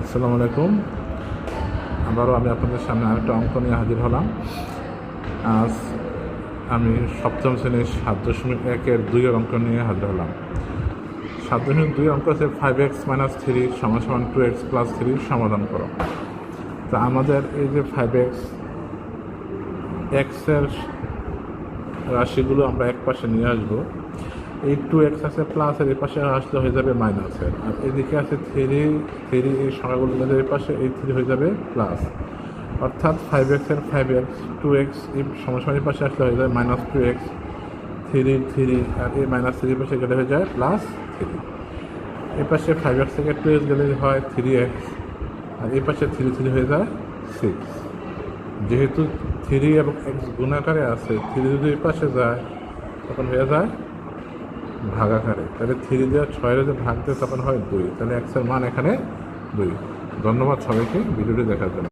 আসসালামু আলাইকুম। আবারও আমি আপনাদের সামনে আরেকটা অঙ্ক নিয়ে হাজির হলাম। আজ আমি সপ্তম শ্রেণীর 7.1-এর অঙ্ক নিয়ে হাজির হলাম। 7.2 অঙ্ক আছে 5x - 3 = 2x + 3 সমাধান করো। তো আমাদের এই যে 5x এর রাশিগুলো আমরা এক পাশে নিয়ে আসবো। এই 2x আছে প্লাসের, এই পাশে আসলে হয়ে যাবে মাইনাসের, আর এদিকে আছে 3 এই সংখ্যাগুলো এই পাশে এই 3 হয়ে যাবে প্লাস, অর্থাৎ 5x এর 5x 2x এই সমাসমের পাশে আসলে হয়ে যায় -2x, 3 আর এই -3 পাশে গেলে হয়ে যায় +3। এই পাশে 5x থেকে 2x গেলে হয় 3x, আর এই পাশে 3 হয়ে যায় 6। যেহেতু 3 এবং x গুণাকারে আছে, 3 যদি এই পাশে যায় তখন হয়ে যায় ভাগাকারে, তাহলে 3 দিয়ে 6 যদি ভাগ দেয় তখন হয় 2, তাহলে x এর মান এখানে 2। ধন্যবাদ সবাইকে ভিডিওটি দেখার জন্য।